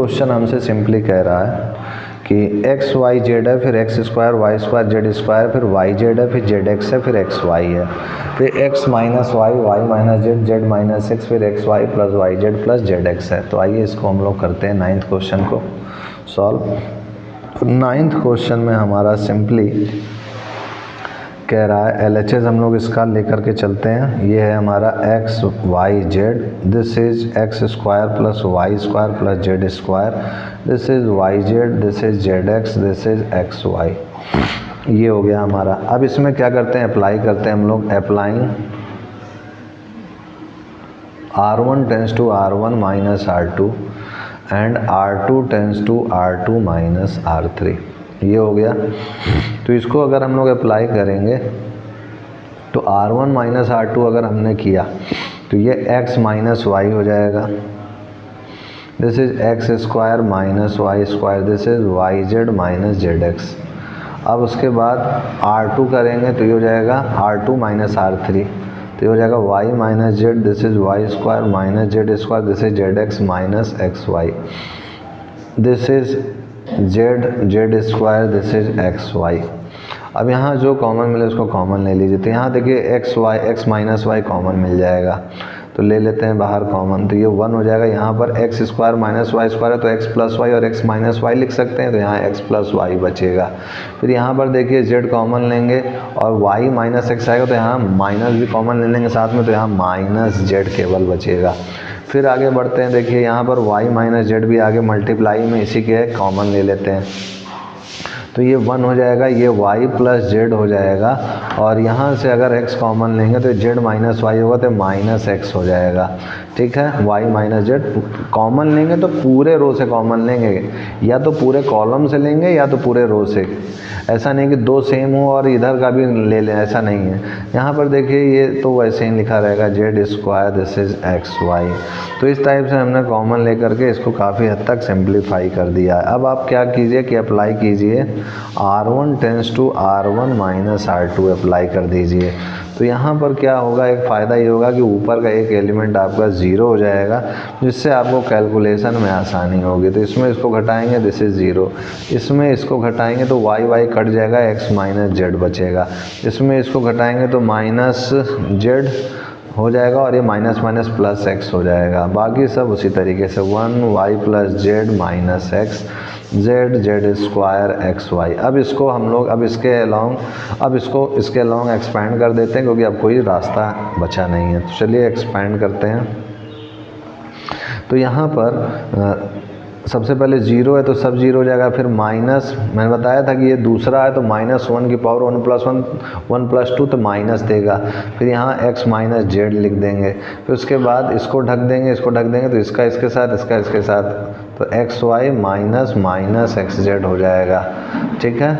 Question हमसे simply कह रहा है कि एक्स वाई जेड है, फिर x square y square z square, फिर वाई जेड है, फिर जेड एक्स है, फिर एक्स वाई है, फिर x minus y, y minus z, z minus x, फिर x y plus y z plus z x है। तो आइए इसको हम लोग करते हैं नाइन्थ क्वेश्चन को सॉल्व। नाइन्थ क्वेश्चन में हमारा सिंपली कह रहा है LHS हम लोग इसका लेकर के चलते हैं। ये है हमारा x y z, this is x square plus y square plus z square, this is y z, this is z x, this is x y. ये हो गया हमारा। अब इसमें क्या करते हैं, अप्लाई करते हैं हम लोग। Applying R1 tends to R1 minus R2 and R2 tends to R2 minus R3। ये हो गया। तो इसको अगर हम लोग अप्लाई करेंगे तो R1 माइनस R2 अगर हमने किया तो ये x माइनस वाई हो जाएगा, this is x square minus y square, this is y z minus z x. अब उसके बाद R2 करेंगे तो ये हो जाएगा R2 माइनस R3, तो ये हो जाएगा y minus z, this is y square minus z square, this is z x minus x y, this is z z square, this is x y. अब यहाँ जो कॉमन मिले उसको कॉमन ले लीजिए। तो यहाँ देखिए x y, x minus y common मिल जाएगा, तो ले लेते हैं बाहर कॉमन, तो ये 1 हो जाएगा। यहाँ पर x square minus y square है तो एक्स प्लस वाई और एक्स माइनस वाई लिख सकते हैं, तो यहाँ एक्स प्लस वाई बचेगा। फिर यहाँ पर देखिए जेड कॉमन लेंगे और वाई माइनस एक्स आएगा, तो यहाँ माइनस भी कॉमन ले लेंगे साथ में, तो यहाँ माइनस जेड केवल बचेगा। फिर आगे बढ़ते हैं, देखिए यहाँ पर y माइनस जेड भी आगे मल्टीप्लाई में इसी के कॉमन ले लेते हैं, तो ये 1 हो जाएगा, ये y प्लस जेड हो जाएगा। और यहाँ से अगर x कॉमन लेंगे तो z माइनस वाई होगा तो माइनस एक्स हो जाएगा। ठीक है, y माइनस जेड कॉमन लेंगे तो पूरे रो से कॉमन लेंगे, या तो पूरे कॉलम से लेंगे या तो पूरे रो से। ऐसा नहीं कि दो सेम हो और इधर का भी ले लें, ऐसा नहीं है। यहाँ पर देखिए ये तो वैसे ही लिखा रहेगा z square, this is x y. तो इस टाइप से हमने कॉमन लेकर के इसको काफ़ी हद तक सिंप्लीफाई कर दिया है। अब आप क्या कीजिए कि अप्लाई कीजिए R1 tends to R1 minus R2 apply कर दीजिए। तो यहाँ पर क्या होगा, एक फ़ायदा ये होगा कि ऊपर का एक एलिमेंट आपका 0 हो जाएगा, जिससे आपको कैलकुलेशन में आसानी होगी। तो इसमें इसको घटाएंगे, दिस इज़ 0, इसमें इसको घटाएंगे तो वाई वाई कट जाएगा, एक्स माइनस जेड बचेगा, इसमें इसको घटाएंगे तो माइनस जेड हो जाएगा और ये माइनस माइनस प्लस एक्स हो जाएगा। बाकी सब उसी तरीके से 1 y plus z minus x, z z square x y. अब इसको हम लोग अब इसके अलोंग एक्सपेंड कर देते हैं, क्योंकि अब कोई रास्ता बचा नहीं है। तो चलिए एक्सपेंड करते हैं। तो यहाँ पर सबसे पहले 0 है तो सब 0 हो जाएगा, फिर माइनस, मैंने बताया था कि ये दूसरा है तो माइनस 1 की पावर 1 प्लस 1, 1 प्लस 2 तो माइनस देगा। फिर यहाँ x माइनस जेड लिख देंगे, फिर उसके बाद इसको ढक देंगे, इसको ढक देंगे तो इसका इसके साथ, इसका इसके साथ, तो x y minus minus x z हो जाएगा। ठीक है,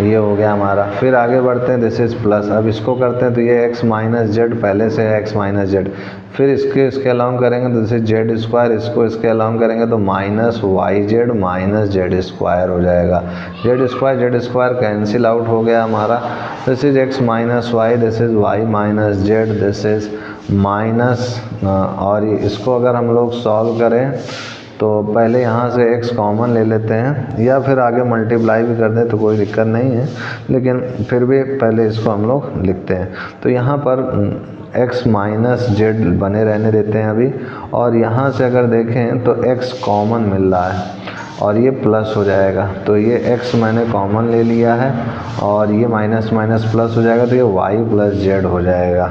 ये हो गया हमारा। फिर आगे बढ़ते हैं, दिस इज प्लस। अब इसको करते हैं तो ये x माइनस जेड पहले से है, x माइनस जेड, फिर इसके अलाउंग करेंगे तो दिस इज जेड स्क्वायर, इसको इसके अलाउंग करेंगे तो minus y z minus z square हो जाएगा। जेड स्क्वायर कैंसिल आउट हो गया हमारा। This is x minus y, this is y minus z, this is minus, और इसको अगर हम लोग सॉल्व करें तो पहले यहाँ से x कॉमन ले लेते हैं, या फिर आगे मल्टीप्लाई भी कर दें तो कोई दिक्कत नहीं है, लेकिन फिर भी पहले इसको हम लोग लिखते हैं। तो यहाँ पर x माइनस जेड बने रहने देते हैं अभी, और यहाँ से अगर देखें तो x कॉमन मिल रहा है और ये प्लस हो जाएगा, तो ये x मैंने कॉमन ले लिया है और ये माइनस माइनस प्लस हो जाएगा, तो ये y प्लस जेड हो जाएगा।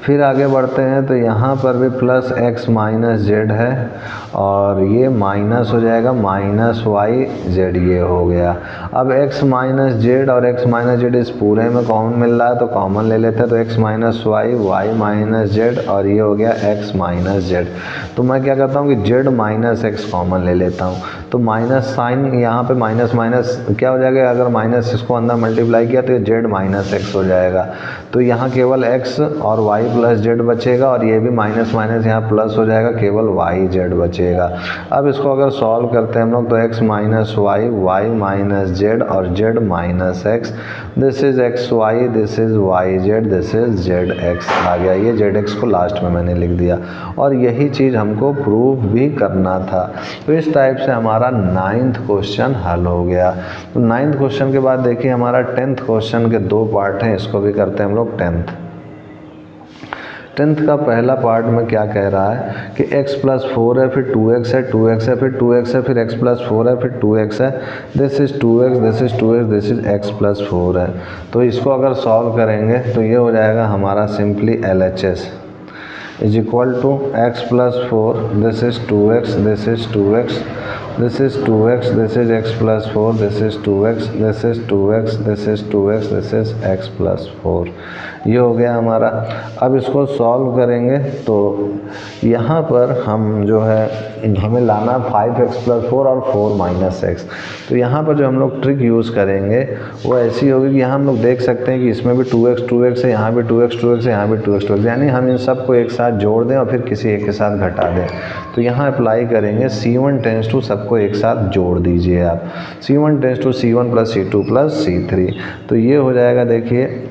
फिर आगे बढ़ते हैं तो यहाँ पर भी प्लस x माइनस जेड है और ये माइनस हो जाएगा माइनस वाई जेड, ये हो गया। अब x माइनस जेड और x माइनस जेड इस पूरे में कॉमन मिल रहा है तो कॉमन ले लेते हैं, तो x minus y, y minus z, और ये हो गया x माइनस जेड। तो मैं क्या करता हूँ कि z माइनस एक्स कॉमन ले लेता हूँ, तो माइनस साइन यहाँ पे माइनस माइनस क्या हो जाएगा, अगर माइनस इसको अंदर मल्टीप्लाई किया तो ये z माइनस एक्स हो जाएगा। तो यहाँ केवल x और y प्लस जेड बचेगा, और ये भी माइनस माइनस यहाँ प्लस हो जाएगा, केवल y जेड बचेगा। बचेगा। अब इसको अगर सॉल्व करते हैं हम लोग तो x minus y, y minus z और z minus x, this is x y, this is y z, this is z x आ गया। ये जेड एक्स को लास्ट में मैंने लिख दिया और यही चीज़ हमको प्रूव भी करना था। तो इस टाइप से हमारा 9th क्वेश्चन हल हो गया। तो 9th क्वेश्चन के बाद देखिए हमारा 10th क्वेश्चन के 2 पार्ट हैं, इसको भी करते हैं हम लोग 10th का पहला पार्ट में क्या कह रहा है कि x प्लस 4 है, फिर 2x है, 2x है, फिर 2x है, फिर x प्लस 4 है, फिर 2x है, this is 2x, this is 2x, this is x plus 4 है। तो इसको अगर सॉल्व करेंगे तो ये हो जाएगा हमारा simply LHS is equal to x plus 4, this is 2x, this is 2x, this is 2x, this is x plus 4, this is 2x, this is 2x, this is 2x, this is x plus 4। ये हो गया हमारा। अब इसको solve करेंगे तो यहाँ पर हम जो है हमें लाना 5x प्लस 4 और 4 माइनस एक्स। तो यहाँ पर जो हम लोग ट्रिक यूज़ करेंगे वो ऐसी होगी कि यहाँ हम लोग देख सकते हैं कि इसमें भी 2x 2x है, यहाँ भी 2x 2x है, यहाँ भी 2x 2x, यानी हम इन सब को एक साथ जोड़ दें और फिर किसी एक के साथ घटा दें। तो यहाँ अप्लाई करेंगे C1 टेंस टू, सबको एक साथ जोड़ दीजिए आप, C1 tends to C1 plus C2 plus C3। तो ये हो जाएगा देखिए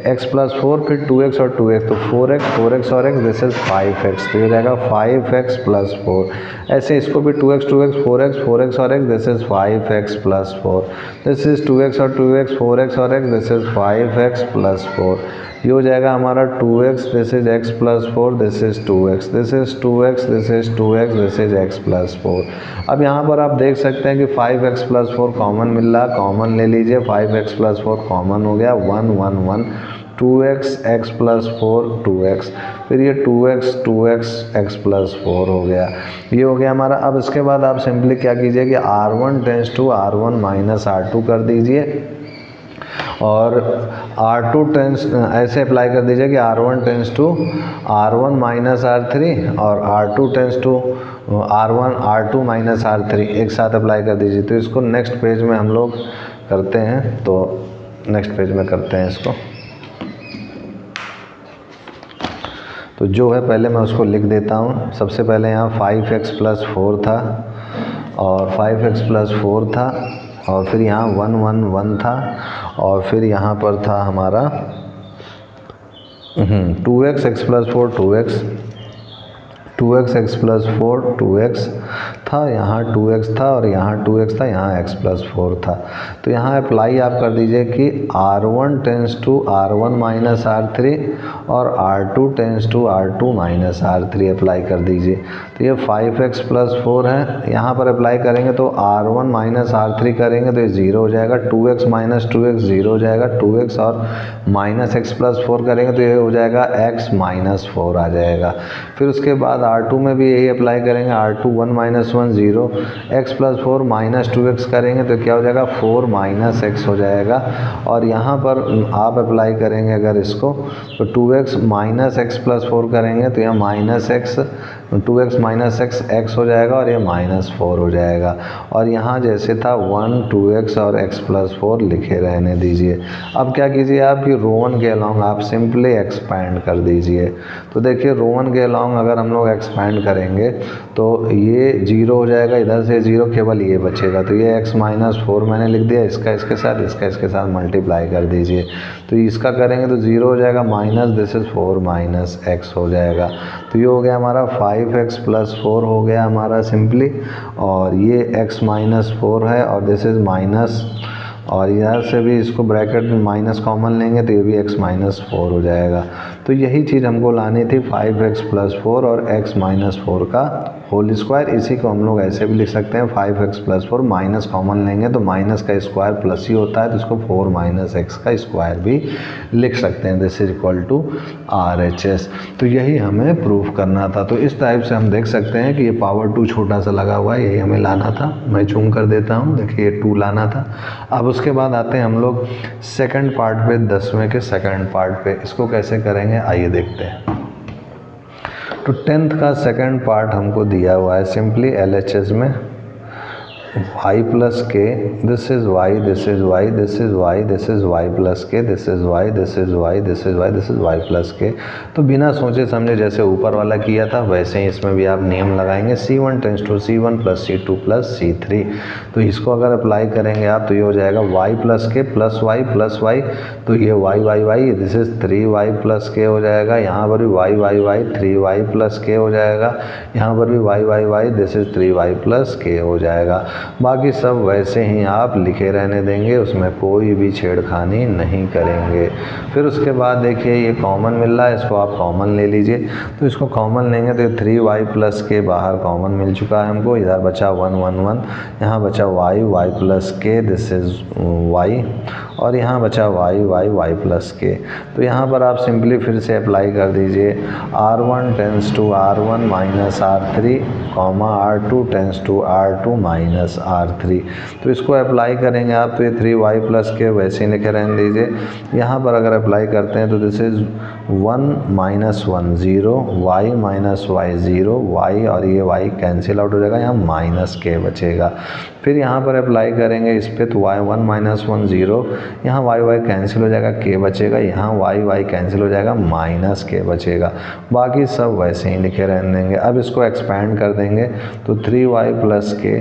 x प्लस 4 फिर 2x और 2x, तो 4x और x, दिस इज 5x। तो ये रहेगा 5x प्लस 4। ऐसे इसको भी 2x 2x 4x और x, this is 5x plus 4, this is 2x और 2x 4x और x, this is 5x plus 4। ये हो जाएगा हमारा 2x, this is x plus 4, this is 2x, this is 2x, this is 2x, this is x plus 4। अब यहाँ पर आप देख सकते हैं कि 5x प्लस 4 कॉमन मिल रहा, कॉमन ले लीजिए, 5x प्लस 4 कॉमन हो गया, 1 1 1, 2x x प्लस 4 2x, फिर ये 2x x प्लस 4 हो गया। ये हो गया हमारा। अब इसके बाद आप सिंपली क्या कीजिए कि R1 tends to R1 minus R2 कर दीजिए और R2 टेंस ऐसे अप्लाई कर दीजिए कि R1 tends to R1 minus R3 और R2 tends to R1 R2 minus R3 एक साथ अप्लाई कर दीजिए। तो इसको नेक्स्ट पेज में हम लोग करते हैं, तो नेक्स्ट पेज में करते हैं इसको। तो जो है पहले मैं उसको लिख देता हूँ। सबसे पहले यहाँ 5x प्लस 4 था और 5x प्लस 4 था और फिर यहाँ 1 1 1 था और फिर यहाँ पर था हमारा 2x x plus 4 2x, 2x x plus 4 2x था, यहाँ 2x था और यहाँ 2x था, यहाँ x प्लस 4 था। तो यहाँ अप्लाई आप कर दीजिए कि R1 tends to R1 minus R3 और R2 tends to R2 minus R3 apply कर दीजिए। तो ये 5x प्लस 4 है, यहाँ पर अप्लाई करेंगे तो R1 माइनस R3 करेंगे तो ये 0 हो जाएगा, 2x माइनस 2x 0 हो जाएगा, 2x और माइनस x प्लस 4 करेंगे तो ये हो जाएगा x माइनस 4 आ जाएगा। फिर उसके बाद R2 में भी यही अप्लाई करेंगे, R2 1 minus 1 0, x plus 4 minus 2x करेंगे तो क्या हो जाएगा 4 माइनस x हो जाएगा। और यहाँ पर आप अप्लाई करेंगे अगर इसको तो 2x माइनस x प्लस 4 करेंगे तो यहाँ minus x, 2x minus x हो जाएगा और ये माइनस 4 हो जाएगा। और यहाँ जैसे था 1 2x और x प्लस 4 लिखे रहने दीजिए। अब क्या कीजिए आप कि रोवन के अलॉन्ग आप सिंपली एक्सपैंड कर दीजिए। तो देखिए रोवन के अलॉन्ग अगर हम लोग एक्सपैंड करेंगे तो ये 0 हो जाएगा, इधर से 0 केवल ये बचेगा। तो ये x माइनस 4 मैंने लिख दिया, इसका इसके साथ, इसका इसके साथ मल्टीप्लाई कर दीजिए। तो इसका करेंगे तो 0 हो जाएगा minus, this is 4 minus x हो जाएगा। तो ये हो गया हमारा 5x प्लस 4 हो गया हमारा सिंपली, और ये x माइनस 4 है और दिस इज़ माइनस, और यहाँ से भी इसको ब्रैकेट में माइनस कॉमन लेंगे तो ये भी x माइनस 4 हो जाएगा। तो यही चीज़ हमको लानी थी 5x प्लस 4 और x माइनस 4 का होल स्क्वायर। इसी को हम लोग ऐसे भी लिख सकते हैं 5x प्लस 4 माइनस कॉमन लेंगे तो माइनस का स्क्वायर प्लस ही होता है, तो इसको 4 माइनस x का स्क्वायर भी लिख सकते हैं। This is equal to RHS। तो यही हमें प्रूफ करना था। तो इस टाइप से हम देख सकते हैं कि ये पावर 2 छोटा सा लगा हुआ है, यही हमें लाना था। मैं जूम कर देता हूँ, देखिए ये 2 लाना था। अब उसके बाद आते हैं हम लोग सेकंड पार्ट पे, 10वें के सेकंड पार्ट पे। इसको कैसे करेंगे आइए देखते हैं। तो 10th का सेकंड पार्ट हमको दिया हुआ है सिंपली LHS में y plus k, this is y, this is y, this is y, this is y plus k, this is y, this is y, this is y, this is y plus k. तो बिना सोचे समझे जैसे ऊपर वाला किया था वैसे ही इसमें भी आप नेम लगाएंगे, C1 tends to C1 plus C2 plus C3। तो इसको अगर अप्लाई करेंगे आप तो ये हो जाएगा y प्लस के प्लस y, तो ये y, this is 3y plus के हो जाएगा, यहाँ पर भी y 3y प्लस के हो जाएगा, यहाँ पर भी y, this is 3y plus के हो जाएगा। बाकी सब वैसे ही आप लिखे रहने देंगे, उसमें कोई भी छेड़खानी नहीं करेंगे। फिर उसके बाद देखिए ये कॉमन मिल रहा है, इसको आप कॉमन ले लीजिए। तो इसको कॉमन लेंगे तो 3y प्लस के बाहर कॉमन मिल चुका है हमको, इधर बचा 1 1 1, यहाँ बचा y plus k, this is y, और यहाँ बचा y प्लस के। तो यहाँ पर आप सिंपली फिर से अप्लाई कर दीजिए, r1 tends to r1 minus r3 comma r2 tends to r2 minus r3। तो इसको अप्लाई करेंगे आप तो ये 3y प्लस के वैसे ही लिखे रहने दीजिए। यहाँ पर अगर अप्लाई करते हैं तो this is 1 minus 1 0, y minus y 0, y और ये y कैंसिल आउट हो जाएगा, यहाँ माइनस के बचेगा। फिर यहाँ पर अप्लाई करेंगे इस पर तो y1 माइनस 1 0, यहाँ y कैंसिल हो जाएगा, के बचेगा, यहाँ y कैंसिल हो जाएगा, माइनस के बचेगा। बाकी सब वैसे ही लिखे रहने देंगे। अब इसको एक्सपैंड कर देंगे तो 3y प्लस के,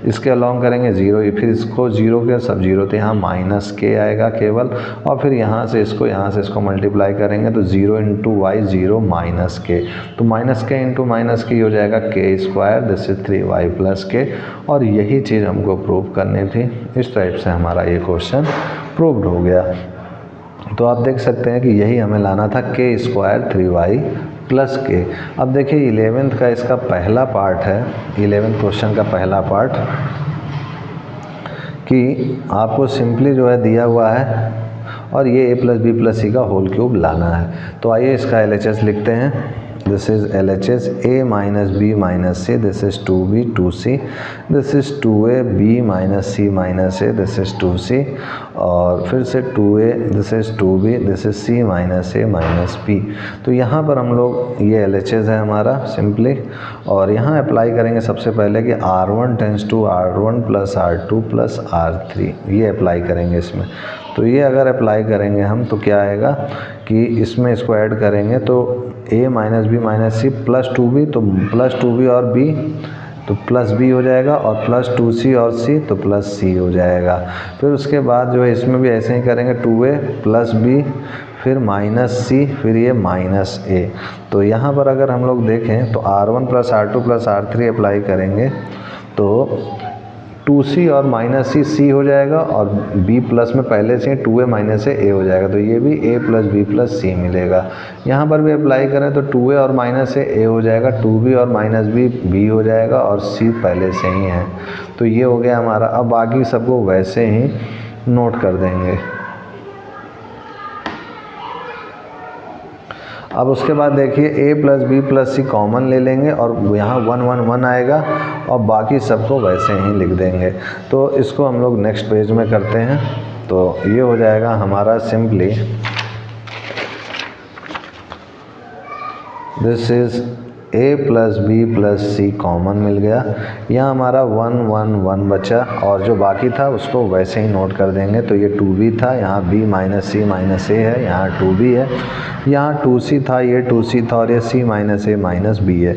इसके अलॉन्ग करेंगे 0, फिर इसको 0 के सब 0 थे, यहाँ माइनस के आएगा केवल, और फिर यहाँ से इसको मल्टीप्लाई करेंगे तो 0 इंटू वाई 0 माइनस के, तो माइनस के इंटू माइनस के हो जाएगा के square, this is 3y plus के। और यही चीज़ हमको प्रूव करनी थी। इस टाइप से हमारा ये क्वेश्चन प्रूव्ड हो गया। तो आप देख सकते हैं कि यही हमें लाना था, के स्क्वायर 3y प्लस के। अब देखिए 11th का इसका पहला पार्ट है, 11th क्वेश्चन का पहला पार्ट, कि आपको सिंपली जो है दिया हुआ है और ये a plus b plus c का होल क्यूब लाना है। तो आइए इसका LHS लिखते हैं। This is LHS a minus b minus c, this is 2b 2c, this is 2a b minus c minus a, this is 2c, और फिर से 2a, this is 2b, this is c minus a minus b। तो यहाँ पर हम लोग ये LHS है हमारा सिंपली, और यहाँ अप्लाई करेंगे सबसे पहले कि r1 tends to r1 plus r2 plus r3, ये अप्लाई करेंगे इसमें। तो ये अगर अप्लाई करेंगे हम तो क्या आएगा कि इसमें इसको ऐड करेंगे तो a minus b minus c plus 2b, तो प्लस 2b और b तो प्लस b हो जाएगा, और प्लस 2c और c तो प्लस c हो जाएगा। फिर उसके बाद जो है इसमें भी ऐसे ही करेंगे, 2a प्लस b फिर माइनस c फिर ये माइनस a। तो यहाँ पर अगर हम लोग देखें तो r1 plus r2 plus r3 apply करेंगे तो 2c और माइनस c हो जाएगा, और b प्लस में पहले से 2a माइनस a हो जाएगा, तो ये भी a प्लस बी प्लस सी मिलेगा। यहाँ पर भी अप्लाई करें तो 2a और माइनस a हो जाएगा, 2b और माइनस b हो जाएगा, और c पहले से ही है। तो ये हो गया हमारा। अब बाकी सबको वैसे ही नोट कर देंगे। अब उसके बाद देखिए a plus b plus c common ले लेंगे, और यहाँ 1 1 1 आएगा, और बाकी सबको वैसे ही लिख देंगे। तो इसको हम लोग नेक्स्ट पेज में करते हैं। तो ये हो जाएगा हमारा simply, this is a plus b plus c common मिल गया, यहाँ हमारा 1 1 1 बचा, और जो बाकी था उसको वैसे ही नोट कर देंगे। तो ये 2b था, यहाँ b minus c minus a है, यहाँ 2b है, यहाँ 2c था, ये 2c था, और ये c minus a minus b है।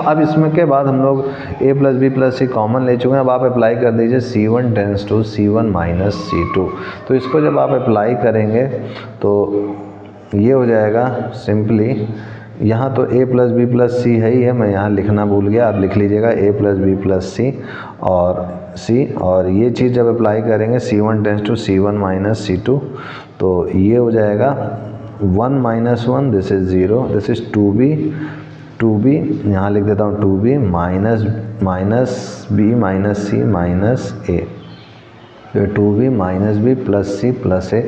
अब इसमें के बाद हम लोग a plus b plus c common ले चुके हैं। अब आप अप्लाई कर दीजिए c1 tends to c1 minus c2। तो इसको जब आप अप्लाई करेंगे तो ये हो जाएगा सिंपली, यहाँ तो a प्लस बी प्लस सी है ही है, मैं यहाँ लिखना भूल गया, आप लिख लीजिएगा a प्लस बी प्लस सी और c, और ये चीज़ जब अप्लाई करेंगे c1 tends to c1 minus c2, तो ये हो जाएगा 1 minus 1, this is 0, this is 2b, यहाँ लिख देता हूँ 2b minus b minus c minus a, तो 2b minus b plus c plus a,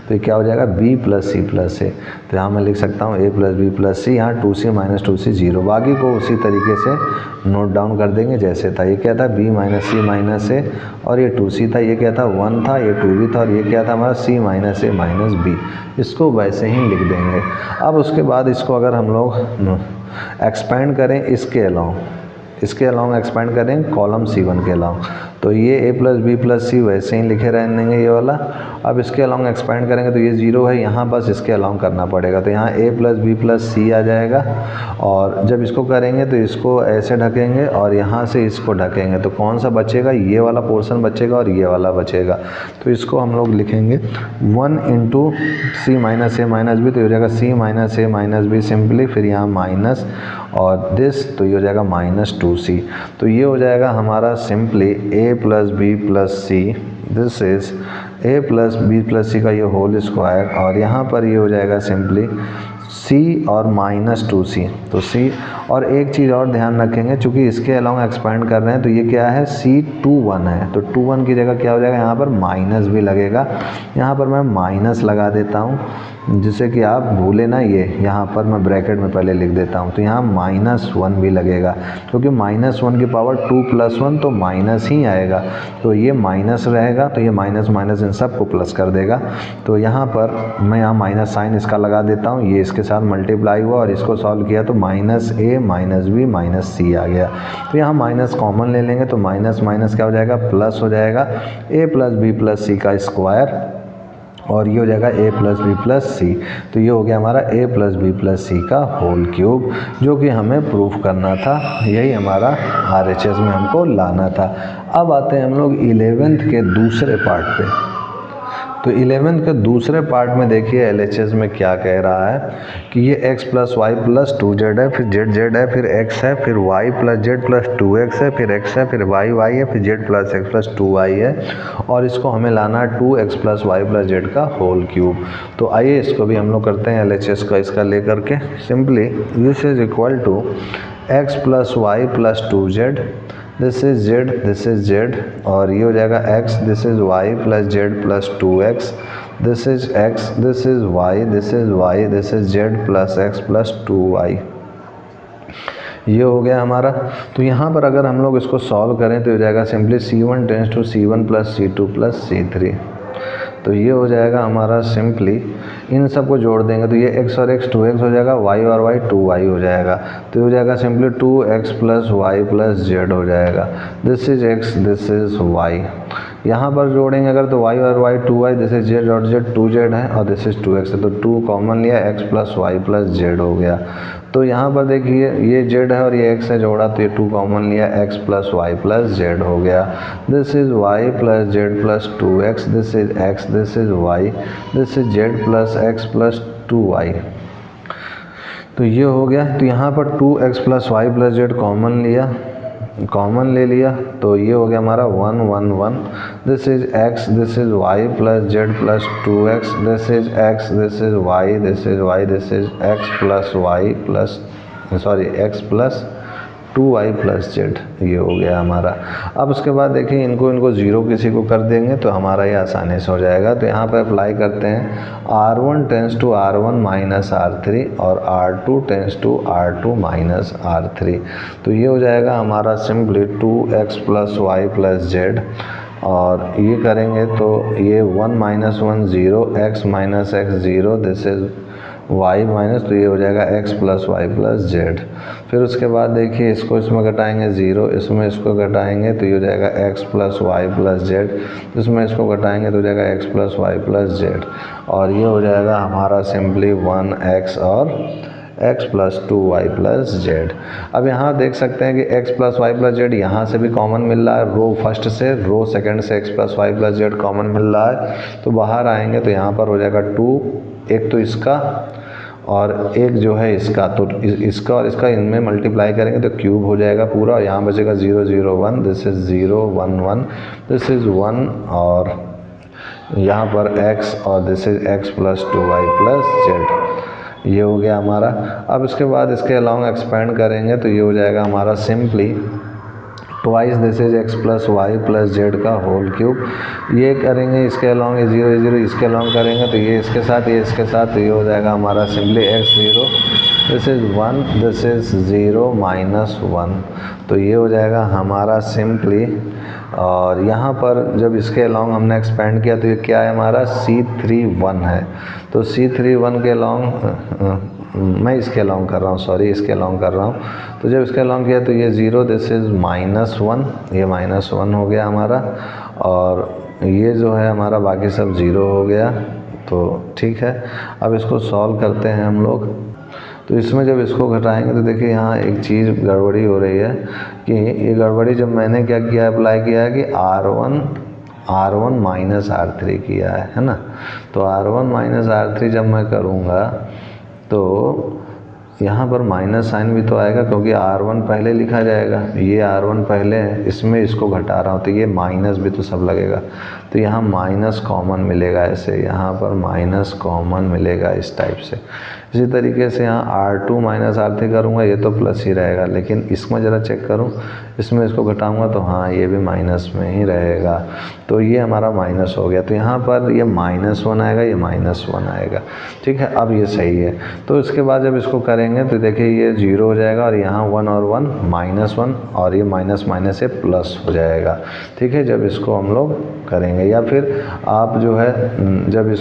तो ये क्या हो जाएगा b plus c plus a. तो यहाँ मैं लिख सकता हूँ a plus b plus c, यहाँ 2c माइनस 2c 0, बाकी को उसी तरीके से नोट डाउन कर देंगे जैसे था। ये क्या था b minus c minus a, और ये 2c था, ये क्या था 1 था, ये 2b था, और ये क्या था हमारा c minus a minus B. इसको वैसे ही लिख देंगे। अब उसके बाद इसको अगर हम लोग एक्सपेंड करें इसके अलॉन्ग एक्सपेंड करें कॉलम c1 के अलॉन्ग, तो ये a प्लस बी प्लस सी वैसे ही लिखे रहेंगे ये वाला। अब इसके अलॉन्ग एक्सपेंड करेंगे तो ये 0 है, यहाँ बस इसके अलॉन्ग करना पड़ेगा, तो यहाँ a प्लस बी प्लस सी आ जाएगा। और जब इसको करेंगे तो इसको ऐसे ढकेंगे और यहाँ से इसको ढकेंगे, तो कौन सा बचेगा, ये वाला पोर्शन बचेगा और ये वाला बचेगा। तो इसको हम लोग लिखेंगे 1 into c minus a minus b, तो ये हो जाएगा c minus a minus b simply, फिर यहाँ माइनस और दिस, तो ये हो जाएगा -2c। तो ये हो जाएगा हमारा simply a plus b plus c, this is a plus b plus c का ये होल स्क्वायर, और यहाँ पर ये हो जाएगा सिंपली c और -2c। तो c, और एक चीज़ और ध्यान रखेंगे, चूँकि इसके अलॉन्ग एक्सपेंड कर रहे हैं तो ये क्या है, c21 है, तो 21 की जगह क्या हो जाएगा, यहाँ पर माइनस भी लगेगा। यहाँ पर मैं माइनस लगा देता हूँ जिससे कि आप भूले ना, ये यहाँ पर मैं ब्रैकेट में पहले लिख देता हूँ, तो यहाँ -1 भी लगेगा, क्योंकि -1 की पावर 2 + 1 तो माइनस ही आएगा, तो ये माइनस रहेगा, तो ये माइनस माइनस इन सब को प्लस कर देगा। तो यहाँ पर मैं यहाँ माइनस साइन इसका लगा देता हूँ, ये इसके साथ मल्टीप्लाई हुआ और इसको सॉल्व किया तो -a -b -c आ गया। तो यहाँ माइनस कॉमन ले लेंगे तो माइनस माइनस क्या हो जाएगा, प्लस हो जाएगा, a plus b plus c का स्क्वायर, और ये हो जाएगा a प्लस बी प्लस सी। तो ये हो गया हमारा a plus b plus c का होल क्यूब, जो कि हमें प्रूफ करना था, यही हमारा RHS में हमको लाना था। अब आते हैं हम लोग 11th के दूसरे पार्ट पे। तो 11th के दूसरे पार्ट में देखिए LHS में क्या कह रहा है कि ये x plus y plus 2z है, फिर z है, फिर x है, फिर y plus z plus 2x है, फिर x है, फिर y है, फिर z plus x plus 2y है, और इसको हमें लाना है 2x plus y plus z का होल क्यूब। तो आइए इसको भी हम लोग करते हैं LHS का इसका लेकर के। Simply this is equal to x plus y plus 2z, this is z, this is z, और ये हो जाएगा x, this is y plus z plus 2x, this is x, this is y, this is y, this is z plus x plus 2y। ये हो गया हमारा। तो यहाँ पर अगर हम लोग इसको सॉल्व करें तो हो जाएगा simply c1 tends to c1 plus c2 plus c3। तो ये हो जाएगा हमारा सिंपली, इन सब को जोड़ देंगे तो ये x और x 2x हो जाएगा, y और y 2y हो जाएगा। तो ये हो जाएगा simply 2x plus y plus z हो जाएगा, this is x, this is y। यहाँ पर जोड़ेंगे अगर तो y और y 2y, this is z और z 2z है, और दिस इज 2x है, तो 2 कॉमन लिया, x plus y plus z हो गया। तो यहाँ पर देखिए ये z है और ये x है, जोड़ा तो ये 2 कॉमन लिया, x plus y plus z हो गया, this is y plus z plus 2x, this is x, this is y, this is z plus x plus 2y। तो ये हो गया। तो यहाँ पर 2x plus y plus z common ले लिया, तो ये हो गया हमारा 1 1 1, this is x, this is y plus z plus 2x, this is x, this is y, this is y, this is x plus y plus x plus 2y plus z। ये हो गया हमारा। अब उसके बाद देखिए इनको ज़ीरो किसी को कर देंगे तो हमारा ये आसानी से हो जाएगा। तो यहाँ पर अप्लाई करते हैं, R1 tends to R1 minus R3 और R2 tends to R2 minus R3। तो ये हो जाएगा हमारा simply 2x plus y plus z, और ये करेंगे तो ये 1 minus 1 0, x minus x 0, this is y minus, तो ये हो जाएगा x plus y plus z। फिर उसके बाद देखिए इसको इसमें घटाएंगे 0, इसमें इसको घटाएंगे तो ये हो जाएगा x plus y plus z, इसमें इसको घटाएंगे तो हो जाएगा x plus y plus z, और ये हो जाएगा हमारा सिंपली 1x और x plus 2y plus z। अब यहाँ देख सकते हैं कि x plus y plus z यहाँ से भी कॉमन मिल रहा है, रो फर्स्ट से, रो सेकंड से x plus y plus z common मिल रहा है। तो बाहर आएंगे तो यहाँ पर हो जाएगा 2, एक तो इसका और एक जो है इसका, तो इसका और इसका इनमें मल्टीप्लाई करेंगे तो क्यूब हो जाएगा पूरा, और यहाँ बचेगा 0 0 1, दिस इज 0 1 1, दिस इज 1, और यहाँ पर x और this is x plus 2y plus z। ये हो गया हमारा। अब इसके बाद इसके अलॉन्ग एक्सपेंड करेंगे तो ये हो जाएगा हमारा simply twice this is x plus y plus z का होल क्यूब। ये करेंगे इसके अलॉन्ग, ये 0 0 इसके अलॉन्ग करेंगे तो ये इसके साथ, ये इसके साथ, तो ये हो जाएगा हमारा simply x 0 this is 1, this is 0 minus 1। तो ये हो जाएगा हमारा सिंपली। और यहाँ पर जब इसके अलॉन्ग हमने एक्सपेंड किया तो ये क्या है हमारा C31 है। तो C31 के अलॉन्ग मैं इसके अलॉन्ग कर रहा हूँ, सॉरी इसके अलॉन्ग कर रहा हूँ। तो जब इसके अलॉन्ग किया तो ये 0, दिस इज़ -1, ये -1 हो गया हमारा। और ये जो है हमारा बाकी सब 0 हो गया। तो ठीक है, अब इसको सॉल्व करते हैं हम लोग। तो इसमें जब इसको घटाएंगे तो देखिए यहाँ एक चीज़ गड़बड़ी हो रही है कि ये गड़बड़ी जब मैंने क्या किया, अप्लाई किया है कि R1 माइनस R3 किया है ना। तो R1 माइनस R3 जब मैं करूँगा तो यहाँ पर माइनस साइन भी तो आएगा, क्योंकि R1 पहले लिखा जाएगा, ये R1 पहले है, इसमें इसको घटा रहा हूँ तो ये माइनस भी तो सब लगेगा। तो यहाँ माइनस कॉमन मिलेगा, ऐसे यहाँ पर माइनस कॉमन मिलेगा इस टाइप से। इसी तरीके से यहाँ R2 माइनस R3 करूँगा, ये तो प्लस ही रहेगा, लेकिन इसमें ज़रा चेक करूँ, इसमें इसको घटाऊँगा तो हाँ ये भी माइनस में ही रहेगा। तो ये हमारा माइनस हो गया। तो यहाँ पर ये -1 आएगा, ये -1 आएगा। ठीक है, अब ये सही है। तो इसके बाद जब इसको करेंगे तो देखिए ये 0 हो जाएगा और यहाँ 1 और 1 -1 और ये माइनस माइनस से प्लस हो जाएगा। ठीक है, जब इसको हम लोग करेंगे, या फिर आप जो है जब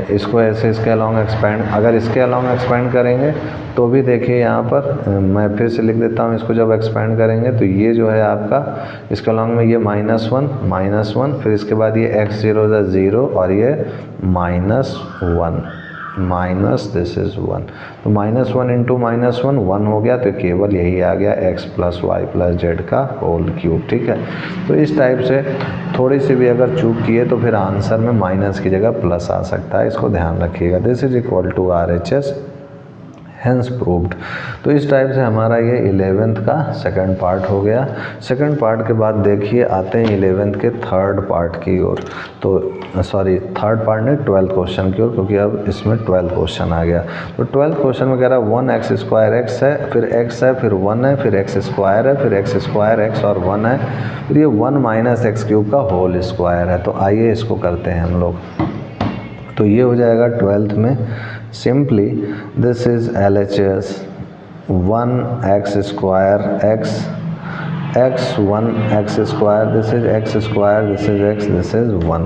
इसको ऐसे इसके अलॉन्ग एक्सपेंड, अगर इसके अलॉन्ग एक्सपेंड करेंगे तो भी देखिए यहाँ पर मैं फिर से लिख देता हूँ, इसको जब एक्सपेंड करेंगे तो ये जो है आपका इसके अलॉन्ग में ये -1, फिर इसके बाद ये x0 = 0 और ये -1 माइनस दिस इज़ 1। तो -1 इंटू -1 1 हो गया। तो केवल यही आ गया x + y + z का होल क्यूब। ठीक है, तो इस टाइप से थोड़ी सी भी अगर चूक किए तो फिर आंसर में माइनस की जगह प्लस आ सकता है, इसको ध्यान रखिएगा। This is equal to RHS hence proved. तो इस टाइप से हमारा ये 11th का सेकंड पार्ट हो गया। सेकंड पार्ट के बाद देखिए आते हैं 11th के थर्ड पार्ट की ओर। तो सॉरी थर्ड पार्ट ने 12th क्वेश्चन की ओर, क्योंकि अब इसमें 12th क्वेश्चन आ गया। तो 12th क्वेश्चन में कह रहा है 1x² x है, फिर x है, फिर 1 है, फिर x² है, फिर x² x और 1 है, फिर ये 1 - x³ का होल स्क्वायर है। तो आइए इसको करते हैं हम लोग। तो ये हो जाएगा 12th में simply this is LHS 1x² x x1 x², this is x², this is x, this is 1।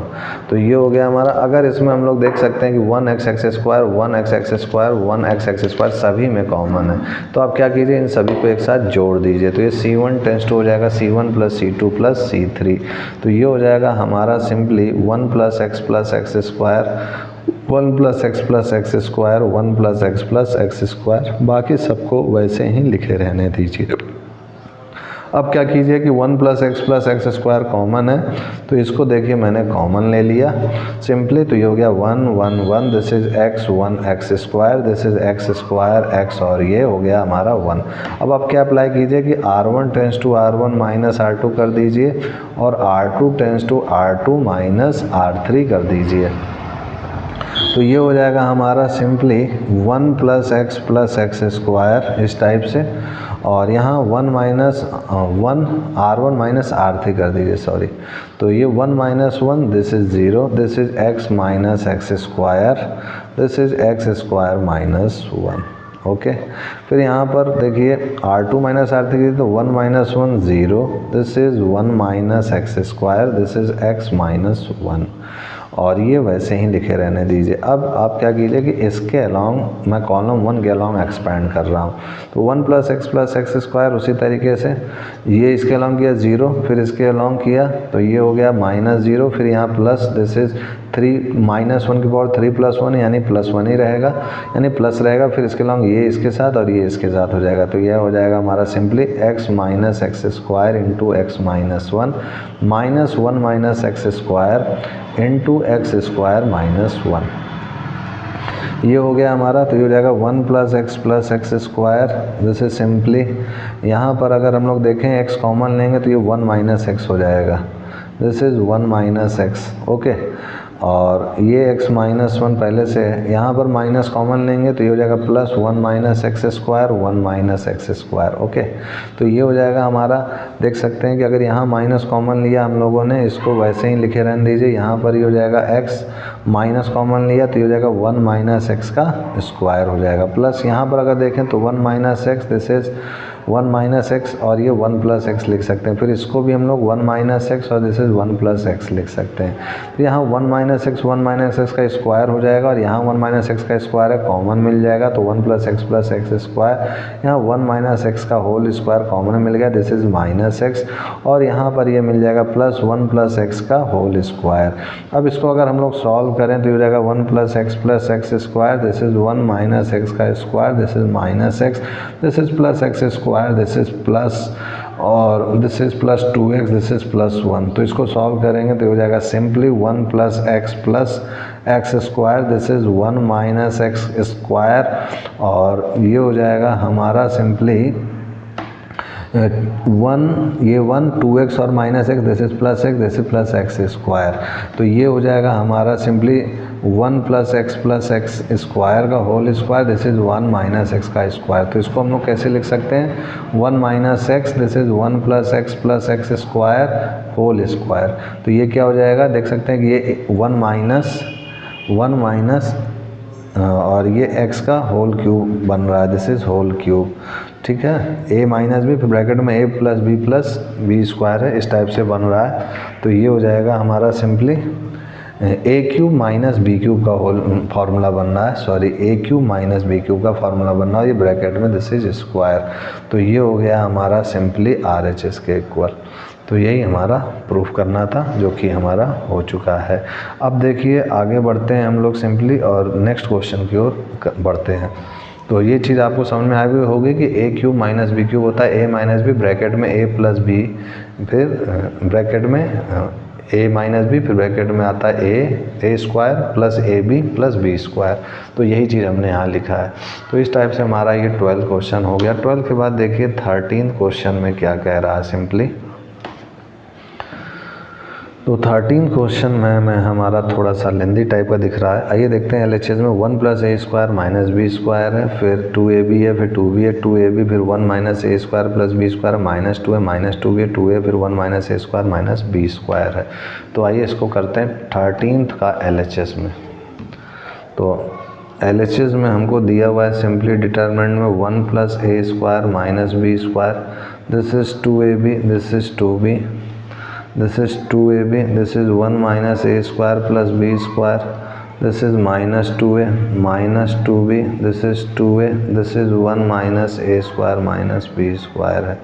तो ये हो गया हमारा। अगर इसमें हम लोग देख सकते हैं कि 1x² 1x² 1x² सभी में कॉमन है, तो आप क्या कीजिए, इन सभी को एक साथ जोड़ दीजिए। तो ये C1 टेंस टू हो जाएगा C1 + C2 + C3। तो ये हो जाएगा हमारा simply 1 + x + x², 1 + x + x², 1 + x + x²। बाकी सबको वैसे ही लिखे रहने दीजिए। अब क्या कीजिए कि 1 + x + x² कॉमन है, तो इसको देखिए मैंने कॉमन ले लिया सिंपली। तो ये हो गया 1 1 1, this is x1 x², this is x² x और ये हो गया हमारा 1। अब आप क्या अप्लाई कीजिए कि R1 tends to R1 - R2 कर दीजिए और R2 tends to R2 - R3 कर दीजिए। तो ये हो जाएगा हमारा सिंपली 1 + x + x² इस टाइप से, और यहाँ 1 R1 - R3 कर दीजिए, सॉरी। तो ये 1 - 1, this is 0, this is x - x², this is x² - 1। Okay, फिर यहाँ पर देखिए R2 - R3 तो 1 - 1 0, this is 1 - x², this is x - 1 और ये वैसे ही लिखे रहने दीजिए। अब आप क्या कीजिए कि इसके अलॉन्ग मैं कॉलम 1 के अलॉन्ग एक्सपेंड कर रहा हूँ। तो 1 + x + x² उसी तरीके से ये इसके अलॉन्ग किया 0, फिर इसके अलॉन्ग किया तो ये हो गया -0, फिर यहाँ प्लस, दिस इज 3 -1 की पावर 3 + 1 यानी +1 ही रहेगा, यानी प्लस रहेगा। फिर इसके अलॉन्ग ये इसके साथ और ये इसके साथ हो जाएगा। तो यह हो जाएगा हमारा simply x - x² × x - 1 -1 - x² × x² - 1। ये हो गया हमारा। तो ये हो जाएगा 1 + x + x², this is simply, यहाँ पर अगर हम लोग देखें x कॉमन लेंगे तो ये 1 - x हो जाएगा, दिस इज 1 - x। ओके, और ये x माइनस वन पहले से है, यहाँ पर माइनस कॉमन लेंगे तो ये हो जाएगा plus one minus x square one minus x square. Okay, तो ये हो जाएगा हमारा। देख सकते हैं कि अगर यहाँ माइनस कॉमन लिया हम लोगों ने, इसको वैसे ही लिखे रहने दीजिए। यहाँ पर ये हो जाएगा x माइनस कॉमन लिया तो ये हो जाएगा वन माइनस एक्स का स्क्वायर हो जाएगा, प्लस यहाँ पर अगर देखें तो one minus x, this is one minus x और ये वन प्लस एक्स लिख सकते हैं। फिर इसको भी हम लोग वन माइनस एक्स और this is one plus x लिख सकते हैं। तो यहाँ वन माइनस एक्स का स्क्वायर हो जाएगा और यहाँ वन माइनस एक्स का स्क्वायर है, कॉमन मिल जाएगा तो वन प्लस एक्स स्क्वायर, यहाँ वन माइनस एक्स का होल स्क्वायर कॉमन मिल गया, दिस इज़ माइनस एक्स, और यहाँ पर ये मिल जाएगा प्लस वन प्लस एक्स का होल स्क्वायर। अब इसको अगर हम लोग सॉल्व करें तो ये हो जाएगा one plus x square, this is one minus x का square, this is minus x, this is plus x square, this is plus और this is plus 2x, this is plus 1। तो इसको सॉल्व करेंगे तो हो जाएगा simply one plus x square, this is one minus x square, और ये हो जाएगा हमारा सिंपली ये वन 2x और minus x, this is plus x, this is plus x square. तो ये हो जाएगा हमारा simply one plus x square का whole square, this is one minus x का स्क्वायर। तो इसको हम लोग कैसे लिख सकते हैं, one minus x, this is one plus x square whole square. तो ये क्या हो जाएगा, देख सकते हैं कि ये वन माइनस और ये x का होल क्यूब बन रहा है, दिस इज़ होल क्यूब। ठीक है, a माइनस बी, फिर ब्रैकेट में a प्लस बी स्क्वायर है, इस टाइप से बन रहा है। तो ये हो जाएगा हमारा सिंपली ए क्यूब माइनस बी क्यूब का होल फार्मूला बन रहा है, सॉरी ए क्यूब माइनस बी क्यूब का फार्मूला बन रहा है, ये ब्रैकेट में दिस इज स्क्वायर। तो ये हो गया हमारा सिंपली RHS के इक्वल। तो यही हमारा प्रूफ करना था, जो कि हमारा हो चुका है। अब देखिए आगे बढ़ते हैं हम लोग सिंपली और नेक्स्ट क्वेश्चन की ओर बढ़ते हैं। तो ये चीज़ आपको समझ में आ गई होगी कि a cube minus b cube होता है, ए माइनस बी ब्रैकेट में ए प्लस बी, फिर ब्रैकेट में ए माइनस बी, फिर ब्रैकेट में आता है a square plus a B plus b square. तो यही चीज़ हमने यहाँ लिखा है। तो इस टाइप से हमारा ये 12 क्वेश्चन हो गया। 12 के बाद देखिए 13 क्वेश्चन में क्या कह रहा है सिंपली। तो 13 क्वेश्चन में हमारा थोड़ा सा लेंदी टाइप का दिख रहा है। आइए देखते हैं LHS में। 1 plus a square minus b square है, फिर 2ab है, फिर 2b है, 2ab, फिर 1 minus a square plus b square minus 2 है, माइनस 2b है, 2a, फिर 1 minus a square minus b square है। तो आइए इसको करते हैं 13th का LHS में। तो LHS में हमको दिया हुआ है सिंपली डिटरमिनेंट में 1 plus a square minus b square, this is 2ab, this is 2b, this is 2ab, this is 1 minus a square plus b square, this is minus 2a minus 2b, this is 2a, this is 1 minus a square minus b square है।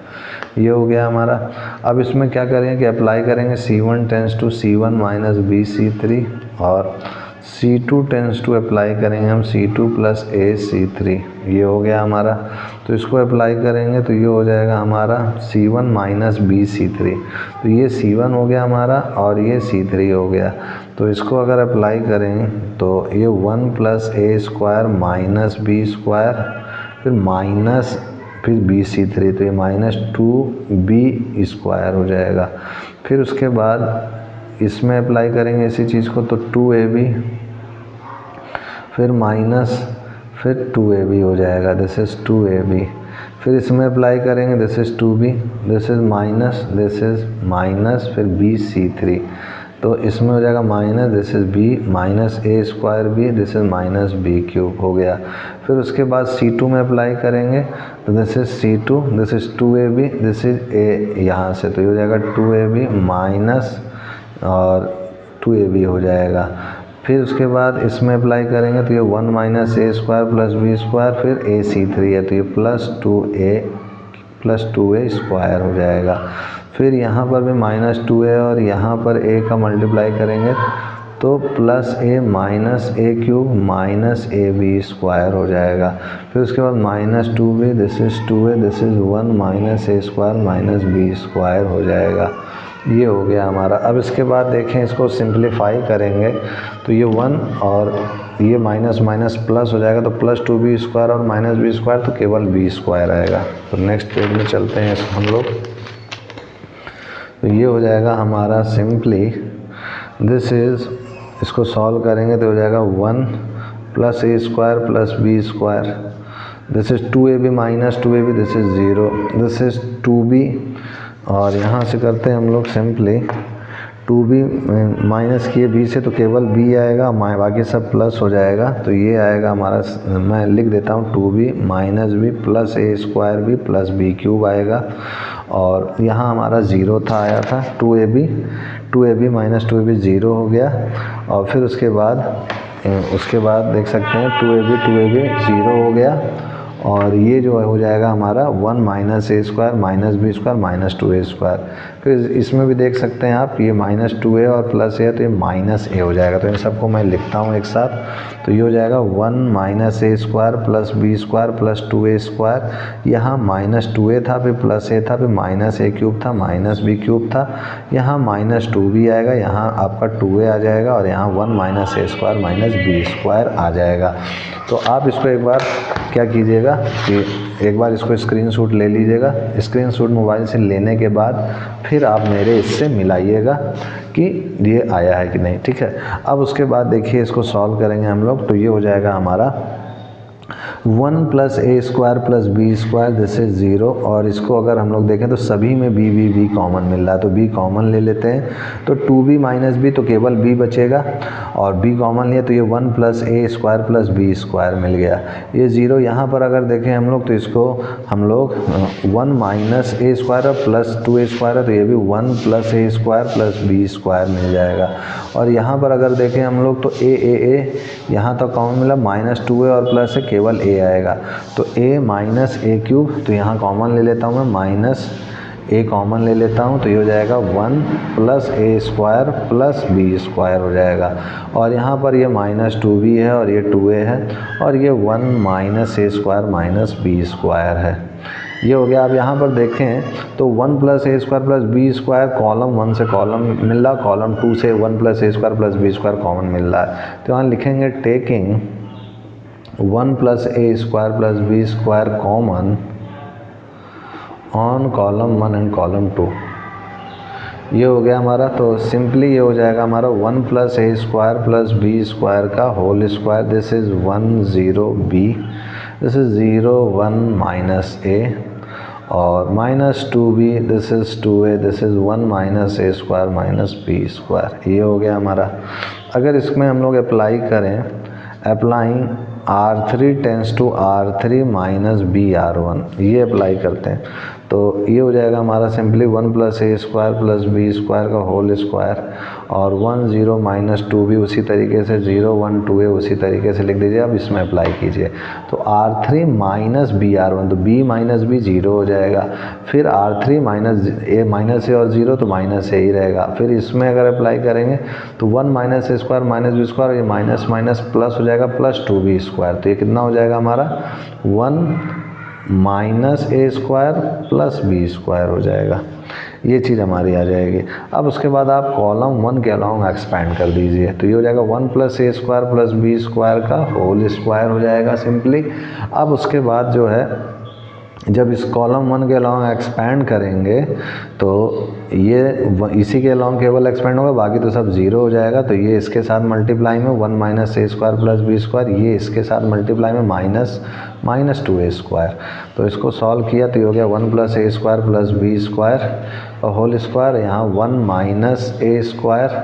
ये हो गया हमारा। अब इसमें क्या करेंगे कि अप्लाई करेंगे C1 tends to C1 minus B C3 और C2 टेंस टू अप्लाई करेंगे हम C2 प्लस a C3। ये हो गया हमारा। तो इसको अप्लाई करेंगे तो ये हो जाएगा हमारा C1 माइनस बी C3। तो ये C1 हो गया हमारा और ये C3 हो गया। तो इसको अगर अप्लाई करें तो ये 1 plus a square minus b square, फिर माइनस फिर बी C3, तो ये माइनस 2b स्क्वायर हो जाएगा। फिर उसके बाद इसमें अप्लाई करेंगे इसी चीज़ को, तो 2ab, फिर माइनस फिर 2ab हो जाएगा, दिस इज़ 2ab। फिर इसमें अप्लाई करेंगे, this is 2b, this is minus फिर b C3, तो इसमें हो जाएगा minus, this is b minus a square b, this is minus b cube हो गया। फिर उसके बाद C2 में अप्लाई करेंगे तो this is C2, this is 2ab, this is a यहाँ से, तो ये हो जाएगा 2ab माइनस और 2ab हो जाएगा। फिर उसके बाद इसमें अप्लाई करेंगे तो ये 1 minus a square plus b square, फिर a C3 है तो ये प्लस 2a स्क्वायर हो जाएगा। फिर यहाँ पर भी माइनस 2a और यहाँ पर a का मल्टीप्लाई करेंगे तो plus a minus a cube minus ab square हो जाएगा। फिर उसके बाद minus 2b, this is 2a, this is 1 minus a square minus b square हो जाएगा। ये हो गया हमारा। अब इसके बाद देखें, इसको सिंप्लीफाई करेंगे तो ये 1 और ये माइनस माइनस प्लस हो जाएगा, तो प्लस 2b स्क्वायर और माइनस b स्क्वायर, तो केवल b स्क्वायर आएगा। तो नेक्स्ट पेज में चलते हैं हम लोग। तो ये हो जाएगा हमारा सिंपली, दिस इज़ इसको सॉल्व करेंगे तो हो जाएगा 1 plus a square plus b square, this is 2ab minus 2ab, this is 0, this is 2b, और यहाँ से करते हैं हम लोग सिंपली 2b माइनस किए b से तो केवल b आएगा, बाकी सब प्लस हो जाएगा, तो ये आएगा हमारा, मैं लिख देता हूँ 2b minus b plus a square b plus b cube आएगा, और यहाँ हमारा 0 था, आया था 2ab माइनस 2ab 0 हो गया, और फिर उसके बाद देख सकते हैं 2ab 0 हो गया, और ये जो हो जाएगा हमारा 1 minus a square minus b square minus 2a square. फिर इसमें भी देख सकते हैं आप, ये माइनस 2a और प्लस ए, तो ये माइनस ए हो जाएगा, तो इन सबको मैं लिखता हूँ एक साथ, तो ये हो जाएगा 1 minus a square plus b square plus 2a square, यहाँ माइनस 2a था, फिर प्लस ए था, फिर माइनस ए क्यूब था, माइनस बी क्यूब था, यहाँ माइनस 2b आएगा, यहाँ आपका 2a आ जाएगा, और यहाँ 1 minus a square minus b square आ जाएगा। तो आप इसको एक बार क्या कीजिएगा कि एक बार इसको स्क्रीनशॉट ले लीजिएगा, स्क्रीनशॉट मोबाइल से लेने के बाद फिर आप मेरे इससे मिलाइएगा कि ये आया है कि नहीं, ठीक है। अब उसके बाद देखिए इसको सॉल्व करेंगे हम लोग, तो ये हो जाएगा हमारा 1 plus a square plus b square, this is 0, और इसको अगर हम लोग देखें तो सभी में b कॉमन मिल रहा है, तो b कॉमन ले लेते हैं, तो 2b माइनस b, तो केवल b बचेगा, और b कॉमन लिया तो ये 1 plus a square plus b square मिल गया, ये 0, यहाँ पर अगर देखें हम लोग तो इसको हम लोग 1 माइनस ए स्क्वायर और प्लस 2a स्क्वायर है, तो ये भी 1 plus a square plus b square मिल जाएगा, और यहाँ पर अगर देखें हम लोग तो ए यहाँ तक कॉमन मिला, माइनस 2a और प्लस है, केवल a आएगा, तो a माइनस ए क्यूब, तो यहाँ कॉमन ले लेता हूँ मैं, माइनस a कॉमन ले लेता हूँ, तो ये हो जाएगा 1 plus a square plus b square हो जाएगा, और यहाँ पर ये माइनस 2b है और ये 2a है, और ये 1 minus a square minus b square है, ये हो गया। अब यहाँ पर देखें तो 1 plus a square plus b square column 1 से कॉलम मिल रहा, कॉलम 2 से 1 plus a square plus b square common मिल रहा है, तो यहाँ लिखेंगे taking 1 plus a square plus b square common on column 1 and column 2, ये हो गया हमारा। तो सिंपली ये हो जाएगा हमारा 1 plus a square plus b square का whole square, this is 1 0 b, this is 0 1 minus a, और minus 2b, this is 2a, this is 1 minus a square minus b square, ये हो गया हमारा। अगर इसमें हम लोग अप्लाई करें, applying R3 tends to R3 minus b R1, ये अप्लाई करते हैं, तो ये हो जाएगा हमारा simply 1 plus a square plus b square का होल स्क्वायर, और 1 0 माइनस 2b उसी तरीके से 0 1 2a उसी तरीके से लिख दीजिए। अब इसमें अप्लाई कीजिए, तो R3 माइनस बी R1, तो b माइनस बी 0 हो जाएगा, फिर R3 माइनस ए और 0, तो माइनस ए ही रहेगा, फिर इसमें अगर अप्लाई करेंगे तो 1 minus a square minus b square, ये माइनस माइनस प्लस हो जाएगा प्लस 2b स्क्वायर, तो ये कितना हो जाएगा हमारा 1 minus a square plus b square हो जाएगा, ये चीज़ हमारी आ जाएगी। अब उसके बाद आप कॉलम 1 के अलाउंग एक्सपैंड कर दीजिए, तो ये हो जाएगा 1 plus a square plus b square का होल स्क्वायर हो जाएगा सिंपली। अब उसके बाद जो है जब इस कॉलम 1 के अलाउंग एक्सपैंड करेंगे तो ये इसी के अलाउंग केवल एक्सपैंड होगा, बाकी तो सब 0 हो जाएगा, तो ये इसके साथ मल्टीप्लाई में 1 minus a square plus b square, ये इसके साथ मल्टीप्लाई में माइनस 2a स्क्वायर, तो इसको सॉल्व किया तो ये हो गया 1 plus a square plus b square और होल स्क्वायर, यहाँ 1 माइनस ए स्क्वायर